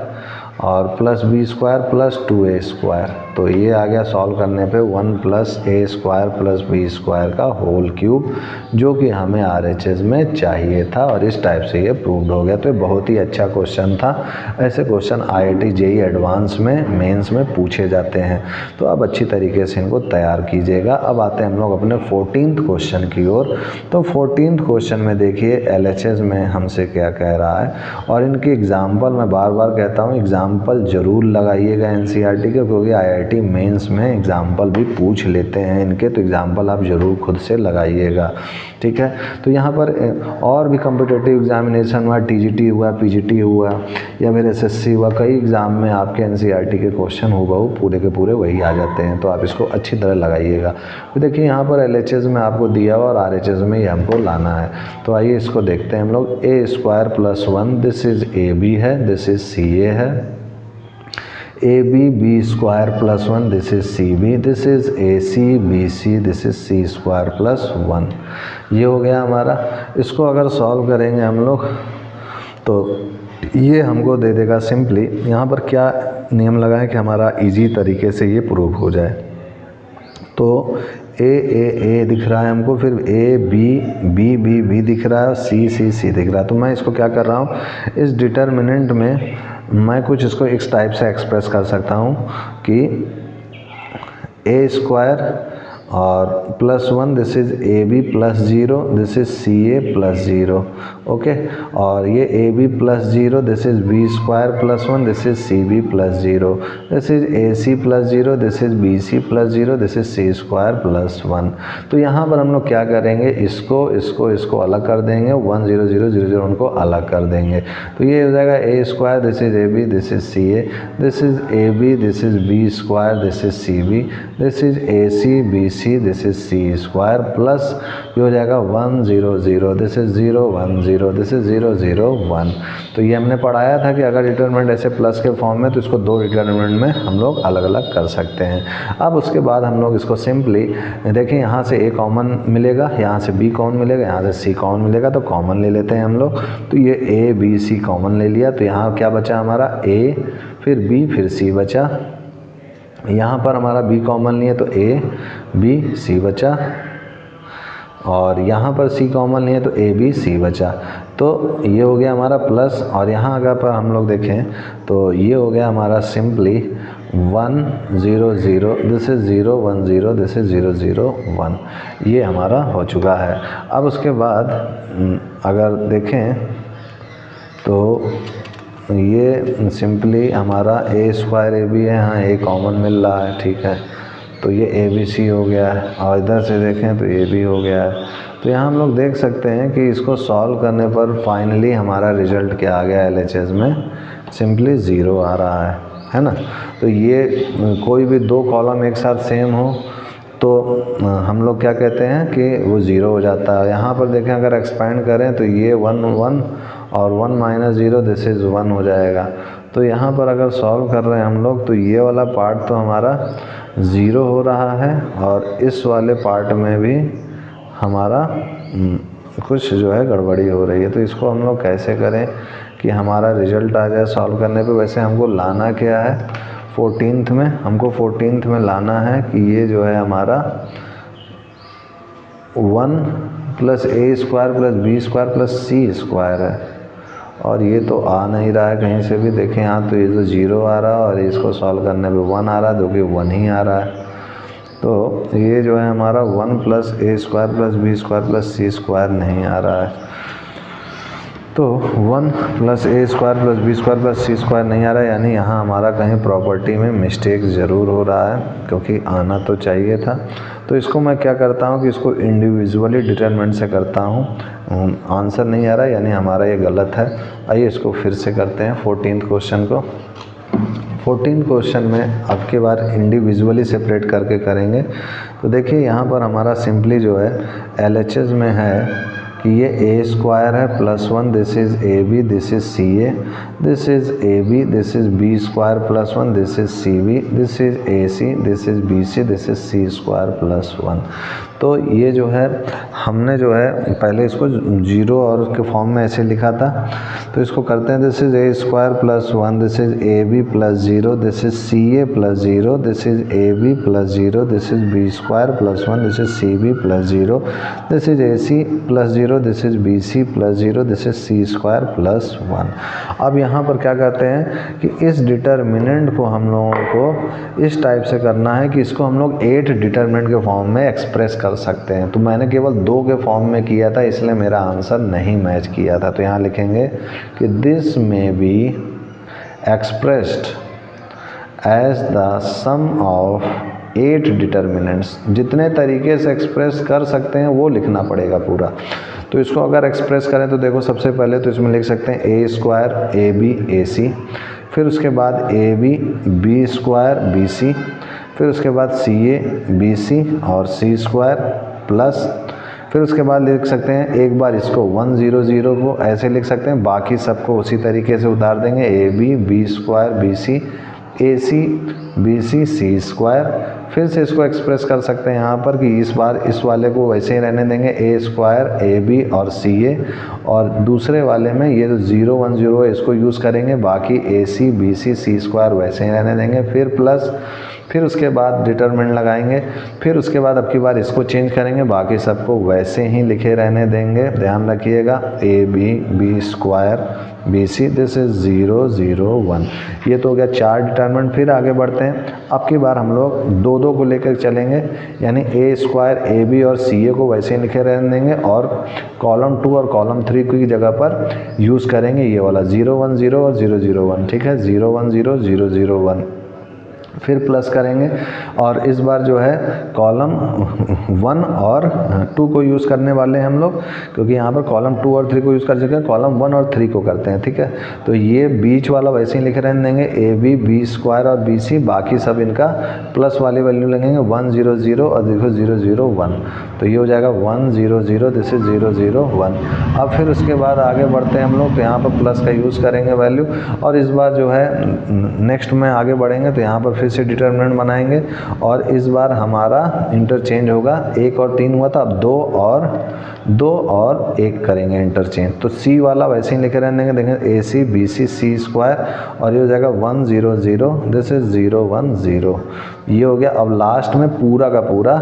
और plus b square plus 2a square, तो ये आ गया सॉल्व करने पे 1 plus a square plus b square का होल क्यूब, जो कि हमें RHS में चाहिए था, और इस टाइप से ये प्रूव्ड हो गया। तो ये बहुत ही अच्छा क्वेश्चन था, ऐसे क्वेश्चन IIT JEE एडवांस में मेंस में पूछे जाते हैं, तो अब अच्छी तरीके से इनको तैयार कीजिएगा। अब आते हैं हम लोग अपने 14th क्वेश्चन की ओर। तो 14th क्वेश्चन में देखिए LHS में हमसे क्या कह रहा है, और इनकी एग्जाम्पल मैं बार बार कहता हूँ एग्जाम्पल ज़रूर लगाइएगा NCERT के, क्योंकि IIT मेंस में एग्जाम्पल भी पूछ लेते हैं इनके, तो एग्जाम्पल आप ज़रूर खुद से लगाइएगा, ठीक है। तो यहाँ पर और भी कम्पिटिटिव एग्जामिनेशन हुआ, TGT हुआ, PGT हुआ, या फिर SSC हुआ, कई एग्ज़ाम में आपके NCERT के क्वेश्चन हूबहू पूरे के पूरे वही आ जाते हैं, तो आप इसको अच्छी तरह लगाइएगा। तो देखिए यहाँ पर LHS में आपको दिया हुआ और RHS में ही हमको लाना है, तो आइए इसको देखते हैं हम लोग। A square plus 1, this is AB है, दिस इज़ CA है, a B B square plus 1 this is c b, this is a c b c, this is c square plus 1। ये हो गया हमारा। इसको अगर सॉल्व करेंगे हम लोग तो ये हमको दे देगा सिंपली। यहाँ पर क्या नियम लगाएं कि हमारा इजी तरीके से ये प्रूव हो जाए। तो ए दिख रहा है हमको, फिर ए बी दिख रहा है और सी दिख रहा है। तो मैं इसको क्या कर रहा हूँ, इस डिटर्मिनेंट में मैं कुछ इसको इस टाइप से एक्सप्रेस कर सकता हूँ कि ए स्क्वायर और plus 1 this is a B plus 0, this is c A plus 0, okay. और ये a B plus 0 this is b square plus 1, this is c B plus 0, this is a C plus 0, this is b C plus 0, this is c square plus 1। तो यहाँ पर हम लोग क्या करेंगे, इसको अलग कर देंगे, 1 0 0 0 0 उनको अलग कर देंगे। तो ये हो जाएगा a square this is a b, this is c a, this is a b, this is b square, this is c b, this is a c b c, this is c square plus ये हो जाएगा 1 0 0, this is 0 1 0, this is 0 0 1। तो ये हमने पढ़ाया था कि अगर डिटरमिनेंट ऐसे प्लस के फॉर्म में तो इसको दो डिटरमिनेंट में हम लोग अलग अलग कर सकते हैं। अब उसके बाद हम लोग इसको सिंपली देखिए, यहाँ से ए कॉमन मिलेगा, यहाँ से बी कॉमन मिलेगा, यहाँ से सी कॉमन मिलेगा, तो कॉमन ले लेते हैं हम लोग। तो ये ए बी सी कॉमन ले लिया, तो यहाँ क्या बचा हमारा ए, फिर बी, फिर सी बचा। यहाँ पर हमारा b कॉमन लिए तो a b c बचा, और यहाँ पर c कॉमन लिए तो a b c बचा। तो ये हो गया हमारा प्लस, और यहाँ अगर पर हम लोग देखें तो ये हो गया हमारा simply 1 0 0, this is 0 1 0, this is 0 0 1। ये हमारा हो चुका है। अब उसके बाद अगर देखें तो ये सिंपली हमारा ए स्क्वायर ए बी है, यहाँ ए कॉमन मिल रहा है, ठीक है। तो ये ए बी सी हो गया है, और इधर से देखें तो ए बी हो गया है। तो यहाँ हम लोग देख सकते हैं कि इसको सॉल्व करने पर फाइनली हमारा रिजल्ट क्या आ गया, एलएचएस में सिंपली 0 आ रहा है ना। तो ये कोई भी दो कॉलम एक साथ सेम हो तो हम लोग क्या कहते हैं कि वो 0 हो जाता है। यहाँ पर देखें अगर एक्सपेंड करें तो ये 1 1 और 1 माइनस 0 दिस इज़ 1 हो जाएगा। तो यहाँ पर अगर सॉल्व कर रहे हैं हम लोग तो ये वाला पार्ट तो हमारा 0 हो रहा है, और इस वाले पार्ट में भी हमारा कुछ जो है गड़बड़ी हो रही है। तो इसको हम लोग कैसे करें कि हमारा रिजल्ट आ जाए सॉल्व करने पे। वैसे हमको लाना क्या है 14th में, हमको 14th में लाना है कि ये जो है हमारा 1 plus a square plus b square plus c square है, और ये तो आ नहीं रहा है कहीं से भी। देखें यहाँ तो ये तो 0 आ रहा है, और इसको सॉल्व करने पे 1 आ रहा है, जो कि 1 ही आ रहा है। तो ये जो है हमारा 1 plus a square plus b square plus c square नहीं आ रहा है। तो 1 plus a square plus b square plus c square नहीं आ रहा है, यानी यहाँ हमारा कहीं प्रॉपर्टी में मिस्टेक ज़रूर हो रहा है, क्योंकि आना तो चाहिए था। तो इसको मैं क्या करता हूँ कि इसको इंडिविजुअली डिटरमिनेंट से करता हूँ, आंसर नहीं आ रहा है, यानी हमारा ये गलत है। आइए इसको फिर से करते हैं 14th क्वेश्चन को। 14th क्वेश्चन में अब की बार इंडिविजुअली सेपरेट करके करेंगे। तो देखिए यहाँ पर हमारा सिंपली जो है एलएचएस में है कि ये ए स्क्वायर है plus 1, this is A b, this is C a, this is A b, this is B square plus 1, this is C b, this is A c, this is B c, this is C square plus 1। तो ये जो है हमने जो है पहले इसको 0 और के फॉर्म में ऐसे लिखा था, तो इसको करते हैं। This is A square plus 1, this is A B plus 0, this is C A plus 0, this is A B plus 0, this is B square plus 1, this is C B plus 0, this is A C plus 0, this is B C plus 0, this is C square plus 1। अब यहाँ पर क्या कहते हैं कि इस determinant को हम लोगों को इस टाइप से करना है कि इसको हम लोग 8 डिटर्मिनेंट के फॉर्म में एक्सप्रेस कर सकते हैं। तो मैंने केवल 2 के फॉर्म में किया था, इसलिए मेरा आंसर नहीं मैच किया था। तो यहाँ लिखेंगे कि this may be expressed as the sum of 8 determinants. जितने तरीके से एक्सप्रेस कर सकते हैं वो लिखना पड़ेगा पूरा। तो इसको अगर एक्सप्रेस करें तो देखो सबसे पहले तो इसमें लिख सकते हैं ए स्क्वायर ए बी ए सी, फिर उसके बाद A B B square B C, फिर उसके बाद सी ए बी सी और सी स्क्वायर प्लस, फिर उसके बाद लिख सकते हैं एक बार इसको 1 0 0 को ऐसे लिख सकते हैं, बाकी सबको उसी तरीके से उतार देंगे। A B B square B C AC BC C square. फिर से इसको एक्सप्रेस कर सकते हैं यहाँ पर कि इस बार इस वाले को वैसे ही रहने देंगे A स्क्वायर AB और CA, और दूसरे वाले में ये जो 0 1 0 है इसको यूज़ करेंगे, बाकी AC BC C स्क्वायर वैसे ही रहने देंगे। फिर प्लस, फिर उसके बाद डिटरमिनेंट लगाएंगे, फिर उसके बाद अब की बार इसको चेंज करेंगे, बाकी सबको वैसे ही लिखे रहने देंगे। ध्यान रखिएगा AB B square BC, this is 0 0 1। ये तो हो गया 4 डिटरमिनेंट। फिर आगे बढ़ते हैं, अब की बार हम लोग 2 2 को लेकर चलेंगे, यानी A स्क्वायर AB और CA को वैसे ही लिखे रहने देंगे और कॉलम 2 और कॉलम 3 की जगह पर यूज़ करेंगे ये वाला 0 1 0 और 0 0 1। ठीक है, 0 1 0 0 0 1। फिर प्लस करेंगे और इस बार जो है कॉलम 1 और 2 को यूज़ करने वाले हैं हम लोग, क्योंकि यहाँ पर कॉलम 2 और 3 को यूज़ कर चुके हैं, कॉलम 1 और 3 को करते हैं। ठीक है, तो ये बीच वाला वैसे ही लिखे रहने देंगे AB B स्क्वायर और BC, बाकी सब इनका प्लस वाली वैल्यू लगेंगे 1 0 0 और देखो 0 0 1, तो ये हो जाएगा 1 0 0, दिस इज 0 0 1। अब फिर उसके बाद आगे बढ़ते हैं हम लोग, तो यहाँ पर प्लस का यूज़ करेंगे वैल्यू, और इस बार जो है नेक्स्ट में आगे बढ़ेंगे तो यहाँ पर फिर से डिटरमिनेंट बनाएंगे और इस बार हमारा इंटरचेंज होगा। 1 और 3 हुआ था, अब 2 और 1 करेंगे इंटरचेंज। तो C वाला वैसे ही लिखे रहने देंगे, देखें AC BC C स्क्वायर, और ये हो जाएगा 1 0 0, दिस इज 0 1 0। ये हो गया। अब लास्ट में पूरा का पूरा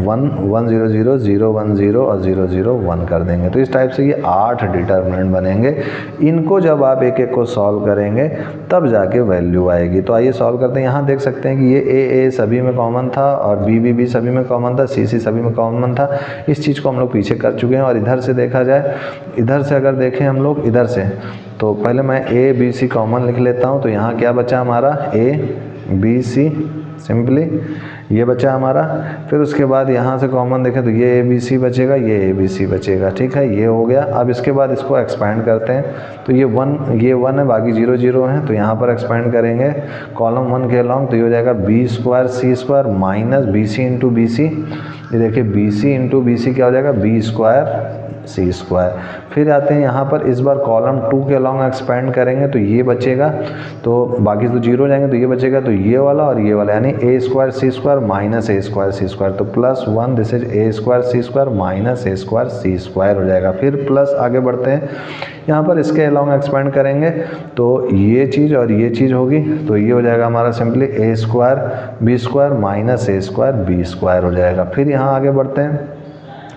1 1 0 0 0 1 0 और 0 0 1 कर देंगे। तो इस टाइप से ये 8 डिटरमिनेंट बनेंगे। इनको जब आप एक एक को सॉल्व करेंगे तब जाके वैल्यू आएगी। तो आइए सॉल्व करते हैं। यहाँ देख सकते हैं कि ये A सभी में कॉमन था और B सभी में कॉमन था, C सभी में कॉमन था। इस चीज़ को हम लोग पीछे कर चुके हैं। और इधर से देखा जाए, इधर से अगर देखें हम लोग इधर से, तो पहले मैं A B C कॉमन लिख लेता हूँ। तो यहाँ क्या बचा हमारा A B C, सिंपली ये बचा हमारा। फिर उसके बाद यहाँ से कॉमन देखें तो ये ABC बचेगा, ये ABC बचेगा। ठीक है, ये हो गया। अब इसके बाद इसको एक्सपेंड करते हैं, तो ये 1 है, बाकी 0 0 है, तो यहाँ पर एक्सपेंड करेंगे कॉलम 1 के अलॉन्ग, तो ये हो जाएगा B square C square minus BC into BC। ये देखिए BC इंटू BC क्या हो जाएगा, B स्क्वायर C स्क्वायर। फिर आते हैं यहाँ पर, इस बार कॉलम 2 के अलॉन्ग एक्सपेंड करेंगे तो ये बचेगा, तो बाकी तो 0 हो जाएंगे, तो ये बचेगा, तो ये वाला और ये वाला, यानी A square C square minus A square C square, तो plus 1, this is A square C square minus A square C square हो जाएगा। फिर प्लस आगे बढ़ते हैं, यहाँ पर इसके अलॉन्ग एक्सपेंड करेंगे तो ये चीज़ और ये चीज़ होगी, तो ये हो जाएगा हमारा simply A square B square minus A square B square हो जाएगा। फिर यहाँ आगे बढ़ते हैं,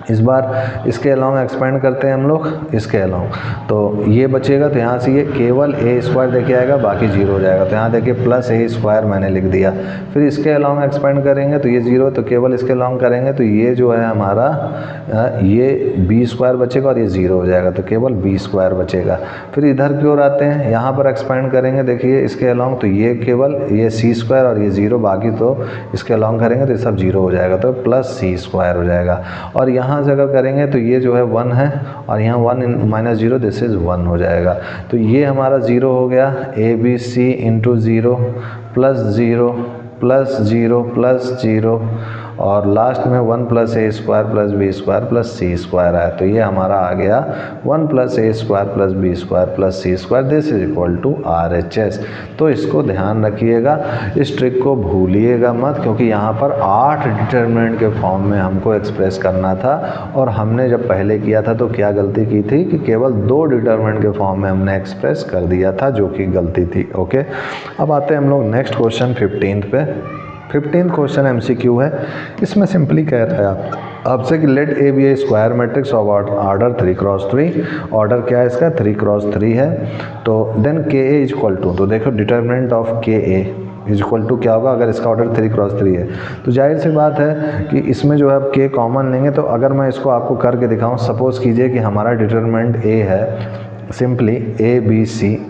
इस बार इसके अलॉन्ग एक्सपेंड करते हैं हम लोग, इसके अलॉन्ग, तो ये बचेगा, तो यहाँ से ये केवल A स्क्वायर देके आएगा, बाकी 0 हो जाएगा। तो यहाँ देखिए प्लस A स्क्वायर मैंने लिख दिया। फिर इसके अलॉन्ग एक्सपेंड करेंगे तो ये 0, तो केवल इसके अलॉन्ग करेंगे तो ये जो है हमारा ये B स्क्वायर बचेगा और ये 0 हो जाएगा, तो केवल B स्क्वायर बचेगा। फिर इधर की ओर आते हैं, यहाँ पर एक्सपेंड करेंगे, देखिए इसके अलॉन्ग, तो ये केवल ये C स्क्वायर और ये 0, बाकी तो इसके अलॉन्ग करेंगे तो ये सब 0 हो जाएगा, तो प्लस C स्क्वायर हो जाएगा। और यहाँ से अगर करेंगे तो ये जो है 1 है और यहाँ 1 माइनस 0, दिस इज 1 हो जाएगा। तो ये हमारा 0 हो गया, ABC into 0 plus 0 plus 0 plus 0 और लास्ट में 1 plus A square plus B square plus C square है। तो ये हमारा आ गया 1 plus A square plus B square plus C square, this is equal to RHS। तो इसको ध्यान रखिएगा, इस ट्रिक को भूलिएगा मत, क्योंकि यहाँ पर 8 डिटरमिनेंट के फॉर्म में हमको एक्सप्रेस करना था और हमने जब पहले किया था तो क्या गलती की थी कि केवल 2 डिटरमिनेंट के फॉर्म में हमने एक्सप्रेस कर दिया था, जो कि गलती थी। ओके, अब आते हैं हम लोग नेक्स्ट क्वेश्चन 15 पे। 15th क्वेश्चन MCQ है। इसमें सिंपली कह रहा है आपसे कि let A be a square matrix of order 3×3। Order क्या है इसका, 3×3 है। तो then KA is equal to, तो देखो determinant of KA is equal to क्या होगा अगर इसका ऑर्डर 3×3 है। तो जाहिर सी बात है कि इसमें जो है आप K कॉमन लेंगे। तो अगर मैं इसको आपको करके दिखाऊं, सपोज कीजिए कि हमारा डिटरमिनेंट A है, सिंपली ABCDEFGHI।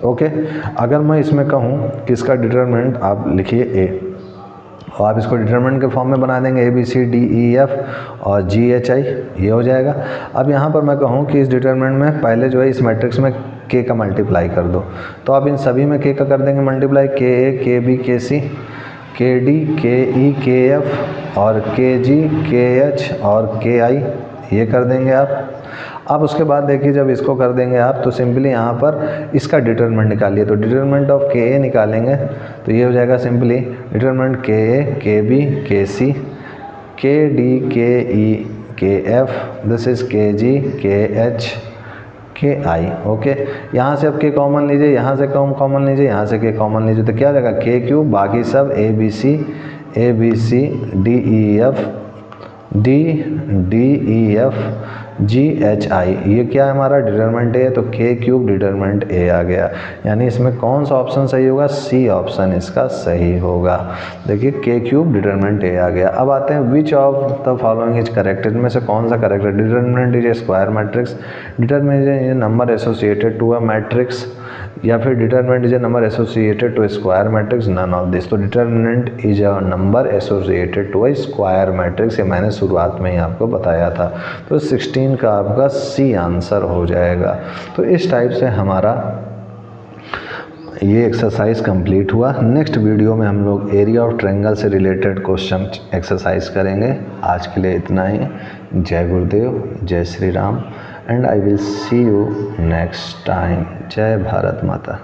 ओके, अगर मैं इसमें कहूँ कि इसका डिटरमिनेंट आप लिखिए A, और आप इसको डिटरमिनेंट के फॉर्म में बना देंगे ABCDEF और GHI, ये हो जाएगा। अब यहाँ पर मैं कहूँ कि इस डिटरमिनेंट में पहले जो है इस मैट्रिक्स में K का मल्टीप्लाई कर दो, तो आप इन सभी में K का कर देंगे multiply, KA KB KC KD KE KF और KG KH और KI, ये कर देंगे आप। अब उसके बाद देखिए जब इसको कर देंगे आप तो सिंपली यहाँ पर इसका डिटरमिनेंट निकालिए। तो डिटरमिनेंट ऑफ के ए निकालेंगे तो ये हो जाएगा सिंपली डिटरमिनेंट के ए, के बी, के सी, के डी, के ई, के एफ, दिस इज के जी, के एच, के आई। ओके, यहाँ से अब के कॉमन लीजिए, यहाँ से कॉमन लीजिए, यहाँ से के कॉमन लीजिए तो क्या हो जाएगा के क्यूब, बाकी सब A B C D E F, D E F, G H I, ये क्या है हमारा डिटरमिनेंट ए, तो के क्यूब डिटरमिनेंट ए आ गया। यानी इसमें कौन सा ऑप्शन सही होगा, सी ऑप्शन इसका सही होगा। देखिए के क्यूब डिटरमिनेंट ए आ गया। अब आते हैं which of the following is correct, इनमें से कौन सा करेक्ट है। Determinant is a square matrix, determinant is a number associated to a matrix, या फिर determinant is a number associated to a square matrix, none of this. तो determinant is a number associated to a square matrix, ये मैंने शुरुआत में ही आपको बताया था। तो 16 का आपका सी आंसर हो जाएगा। तो इस टाइप से हमारा ये एक्सरसाइज कंप्लीट हुआ। नेक्स्ट वीडियो में हम लोग एरिया ऑफ ट्रायंगल से रिलेटेड क्वेश्चन एक्सरसाइज करेंगे। आज के लिए इतना ही। जय गुरुदेव, जय Shri Ram, and I will see you next time. जय भारत माता।